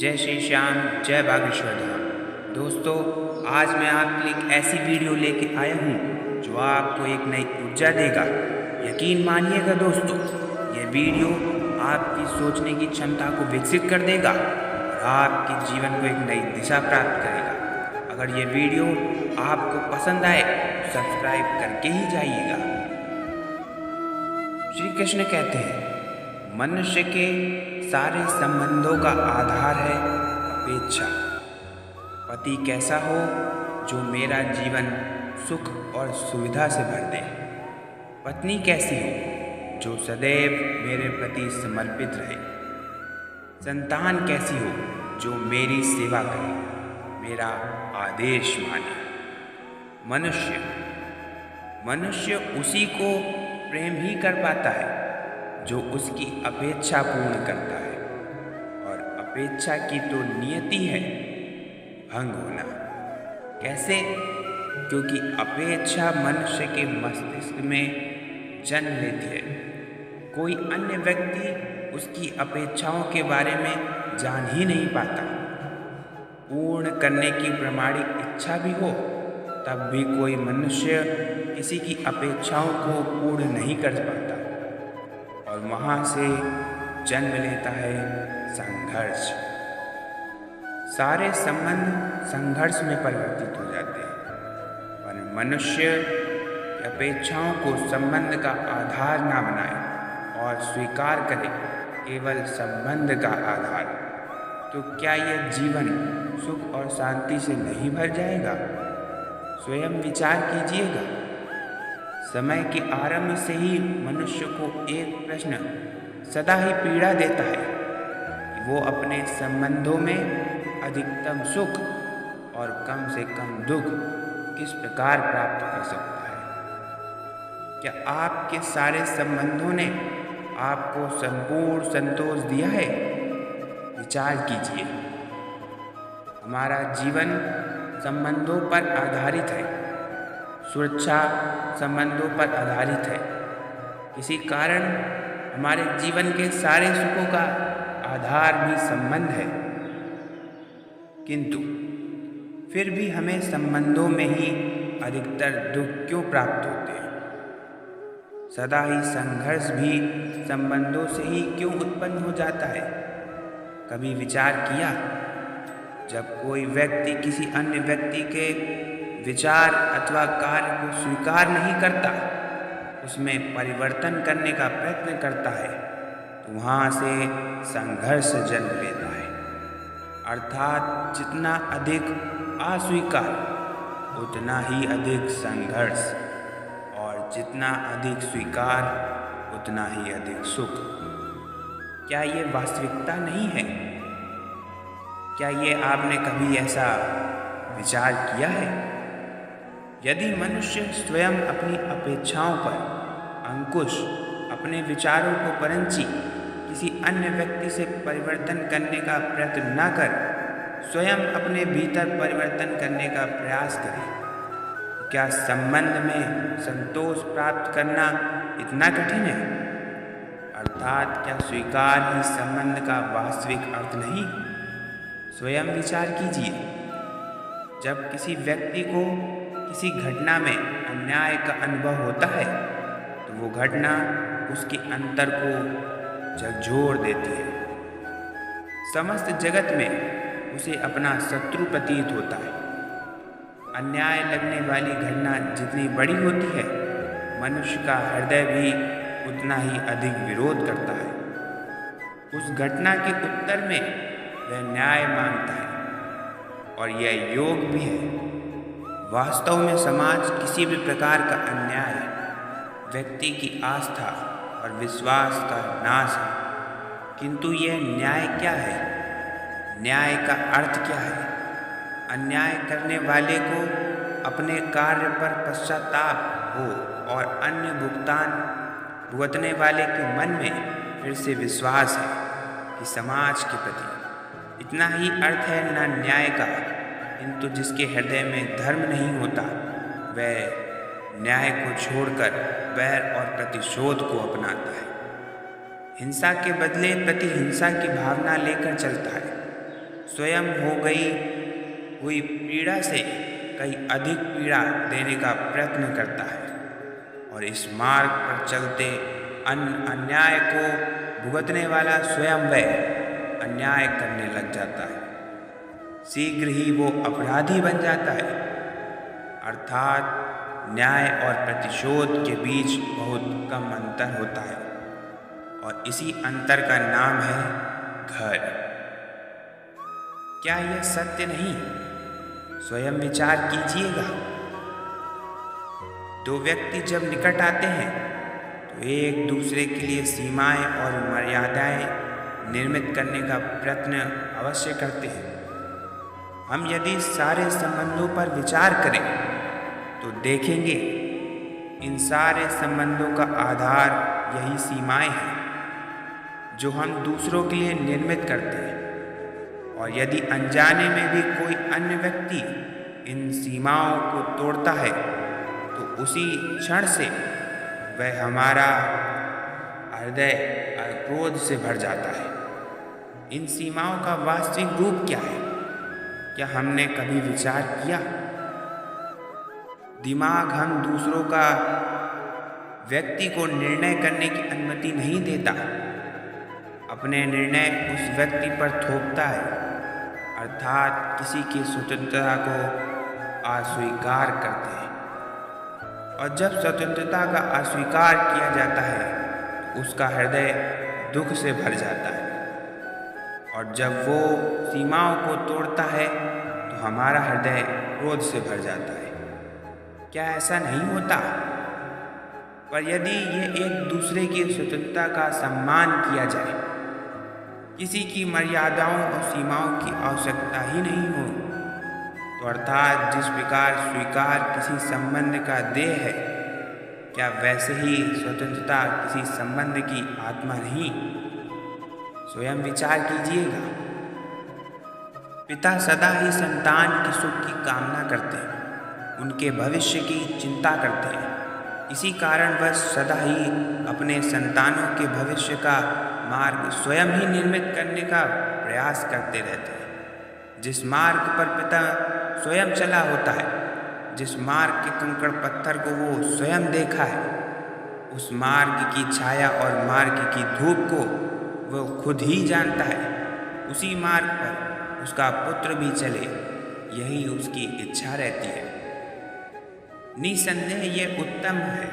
जय श्री श्याम, जय बागेश्वर धाम। दोस्तों, आज मैं आपके लिए एक ऐसी वीडियो लेके आया हूँ जो आपको एक नई ऊर्जा देगा। यकीन मानिएगा दोस्तों, ये वीडियो आपकी सोचने की क्षमता को विकसित कर देगा और आपके जीवन को एक नई दिशा प्राप्त करेगा। अगर ये वीडियो आपको पसंद आए तो सब्सक्राइब करके ही जाइएगा। श्री कृष्ण कहते हैं, मनुष्य के सारे संबंधों का आधार है अपेक्षा। पति कैसा हो जो मेरा जीवन सुख और सुविधा से भर दे। पत्नी कैसी हो जो सदैव मेरे प्रति समर्पित रहे। संतान कैसी हो जो मेरी सेवा करे, मेरा आदेश माने। मनुष्य उसी को प्रेम ही कर पाता है जो उसकी अपेक्षा पूर्ण करता है, और अपेक्षा की तो नियति है भंग होना। कैसे? क्योंकि अपेक्षा मनुष्य के मस्तिष्क में जन्म लेती है। कोई अन्य व्यक्ति उसकी अपेक्षाओं के बारे में जान ही नहीं पाता। पूर्ण करने की प्रामाणिक इच्छा भी हो तब भी कोई मनुष्य किसी की अपेक्षाओं को पूर्ण नहीं कर पाता, और वहाँ से जन्म लेता है संघर्ष। सारे संबंध संघर्ष में परिवर्तित हो जाते हैं, पर मनुष्य की अपेक्षाओं को संबंध का आधार ना बनाए और स्वीकार करे केवल संबंध का आधार, तो क्या यह जीवन सुख और शांति से नहीं भर जाएगा? स्वयं विचार कीजिएगा। समय के आरंभ से ही मनुष्य को एक प्रश्न सदा ही पीड़ा देता है कि वो अपने संबंधों में अधिकतम सुख और कम से कम दुख किस प्रकार प्राप्त कर सकता है। क्या आपके सारे संबंधों ने आपको संपूर्ण संतोष दिया है? विचार कीजिए। हमारा जीवन संबंधों पर आधारित है। सुरक्षा संबंधों पर आधारित है। किसी कारण हमारे जीवन के सारे सुखों का आधार भी संबंध है, किंतु फिर भी हमें संबंधों में ही अधिकतर दुख क्यों प्राप्त होते हैं? सदा ही संघर्ष भी संबंधों से ही क्यों उत्पन्न हो जाता है? कभी विचार किया? जब कोई व्यक्ति किसी अन्य व्यक्ति के विचार अथवा कार्य को स्वीकार नहीं करता, उसमें परिवर्तन करने का प्रयत्न करता है, तो वहाँ से संघर्ष जन्म लेता है। अर्थात जितना अधिक अस्वीकार उतना ही अधिक संघर्ष, और जितना अधिक स्वीकार उतना ही अधिक सुख। क्या ये वास्तविकता नहीं है? क्या ये आपने कभी ऐसा विचार किया है? यदि मनुष्य स्वयं अपनी अपेक्षाओं पर अंकुश, अपने विचारों को परंची किसी अन्य व्यक्ति से परिवर्तन करने का प्रयत्न न कर, स्वयं अपने भीतर परिवर्तन करने का प्रयास करे, क्या संबंध में संतोष प्राप्त करना इतना कठिन है? अर्थात क्या स्वीकार ही संबंध का वास्तविक अर्थ नहीं? स्वयं विचार कीजिए। जब किसी व्यक्ति को किसी घटना में अन्याय का अनुभव होता है, तो वो घटना उसके अंतर को झकझोर देती है। समस्त जगत में उसे अपना शत्रु प्रतीत होता है। अन्याय लगने वाली घटना जितनी बड़ी होती है, मनुष्य का हृदय भी उतना ही अधिक विरोध करता है। उस घटना के उत्तर में वह न्याय मांगता है, और यह योग भी है। वास्तव में समाज किसी भी प्रकार का अन्याय व्यक्ति की आस्था और विश्वास का नाश है, किंतु यह न्याय क्या है? न्याय का अर्थ क्या है? अन्याय करने वाले को अपने कार्य पर पश्चाताप हो और अन्य भुगतान भुगतने वाले के मन में फिर से विश्वास है कि समाज के प्रति इतना ही अर्थ है न न्याय का, किंतु जिसके हृदय में धर्म नहीं होता, वह न्याय को छोड़कर वैर और प्रतिशोध को अपनाता है। हिंसा के बदले प्रतिहिंसा की भावना लेकर चलता है। स्वयं हो गई हुई पीड़ा से कहीं अधिक पीड़ा देने का प्रयत्न करता है और इस मार्ग पर चलते अन्याय को भुगतने वाला स्वयं वह अन्याय करने लग जाता है। शीघ्र ही वो अपराधी बन जाता है, अर्थात न्याय और प्रतिशोध के बीच बहुत कम अंतर होता है और इसी अंतर का नाम है घर। क्या यह सत्य नहीं? स्वयं विचार कीजिएगा। दो व्यक्ति जब निकट आते हैं तो एक दूसरे के लिए सीमाएं और मर्यादाएं निर्मित करने का प्रयत्न अवश्य करते हैं। हम यदि सारे संबंधों पर विचार करें तो देखेंगे इन सारे संबंधों का आधार यही सीमाएं हैं जो हम दूसरों के लिए निर्मित करते हैं, और यदि अनजाने में भी कोई अन्य व्यक्ति इन सीमाओं को तोड़ता है तो उसी क्षण से वह हमारा हृदय क्रोध से भर जाता है। इन सीमाओं का वास्तविक रूप क्या है? क्या हमने कभी विचार किया? दिमाग हम दूसरों का व्यक्ति को निर्णय करने की अनुमति नहीं देता, अपने निर्णय उस व्यक्ति पर थोपता है, अर्थात किसी की स्वतंत्रता को अस्वीकार करते हैं। और जब स्वतंत्रता का अस्वीकार किया जाता है तो उसका हृदय दुख से भर जाता है, और जब वो सीमाओं को तोड़ता है तो हमारा हृदय क्रोध से भर जाता है। क्या ऐसा नहीं होता? पर यदि ये एक दूसरे की स्वतंत्रता का सम्मान किया जाए, किसी की मर्यादाओं और सीमाओं की आवश्यकता ही नहीं हो, तो अर्थात जिस प्रकार स्वीकार किसी संबंध का देह है, क्या वैसे ही स्वतंत्रता किसी संबंध की आत्मा नहीं? स्वयं विचार कीजिएगा। पिता सदा ही संतान के सुख की कामना करते हैं, उनके भविष्य की चिंता करते हैं। इसी कारणवश सदा ही अपने संतानों के भविष्य का मार्ग स्वयं ही निर्मित करने का प्रयास करते रहते हैं। जिस मार्ग पर पिता स्वयं चला होता है, जिस मार्ग के कंकड़ पत्थर को वो स्वयं देखा है, उस मार्ग की छाया और मार्ग की धूप को वो खुद ही जानता है। उसी मार्ग पर उसका पुत्र भी चले, यही उसकी इच्छा रहती है। निसंदेह ये उत्तम है,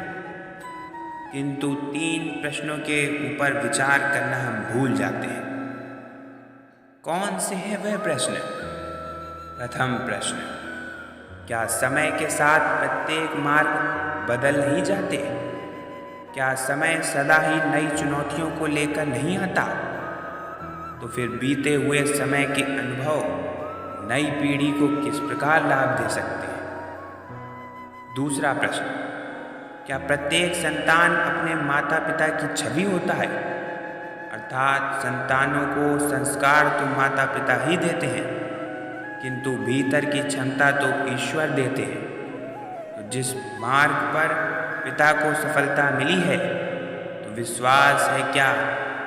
किंतु 3 प्रश्नों के ऊपर विचार करना हम भूल जाते हैं। कौन से है वह प्रश्न? प्रथम प्रश्न, क्या समय के साथ प्रत्येक मार्ग बदल नहीं जाते? क्या समय सदा ही नई चुनौतियों को लेकर नहीं आता? तो फिर बीते हुए समय के अनुभव नई पीढ़ी को किस प्रकार लाभ दे सकते हैं? दूसरा प्रश्न, क्या प्रत्येक संतान अपने माता पिता की छवि होता है? अर्थात संतानों को संस्कार तो माता पिता ही देते हैं, किंतु भीतर की क्षमता तो ईश्वर देते हैं। तो जिस मार्ग पर पिता को सफलता मिली है, तो विश्वास है क्या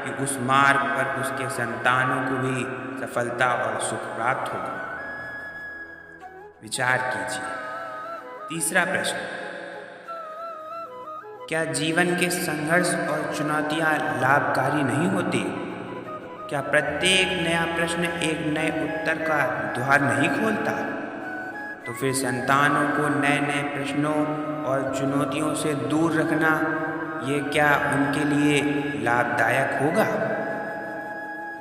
कि उस मार्ग पर उसके संतानों को भी सफलता और सुख प्राप्त होगा? विचार कीजिए। तीसरा प्रश्न, क्या जीवन के संघर्ष और चुनौतियां लाभकारी नहीं होती? क्या प्रत्येक नया प्रश्न एक नए उत्तर का द्वार नहीं खोलता? तो फिर संतानों को नए नए प्रश्नों और चुनौतियों से दूर रखना, ये क्या उनके लिए लाभदायक होगा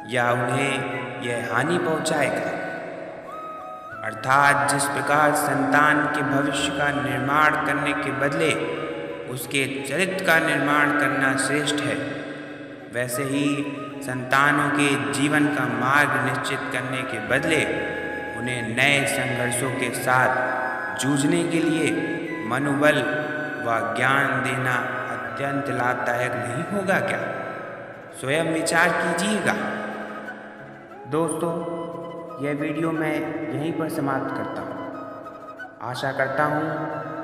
या उन्हें यह हानि पहुंचाएगा? अर्थात जिस प्रकार संतान के भविष्य का निर्माण करने के बदले उसके चरित्र का निर्माण करना श्रेष्ठ है, वैसे ही संतानों के जीवन का मार्ग निश्चित करने के बदले उन्हें नए संघर्षों के साथ जूझने के लिए मनोबल व ज्ञान देना अत्यंत लाभदायक नहीं होगा क्या? स्वयं विचार कीजिएगा। दोस्तों, यह वीडियो मैं यहीं पर समाप्त करता हूँ। आशा करता हूँ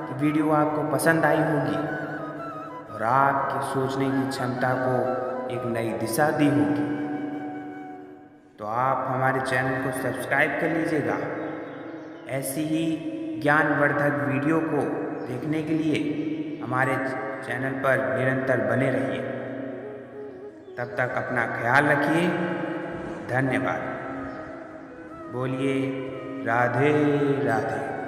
कि वीडियो आपको पसंद आई होगी और आपके सोचने की क्षमता को एक नई दिशा दी होगी। तो आप हमारे चैनल को सब्सक्राइब कर लीजिएगा। ऐसी ही ज्ञानवर्धक वीडियो को देखने के लिए हमारे चैनल पर निरंतर बने रहिए। तब तक अपना ख्याल रखिए। धन्यवाद। बोलिए राधे राधे।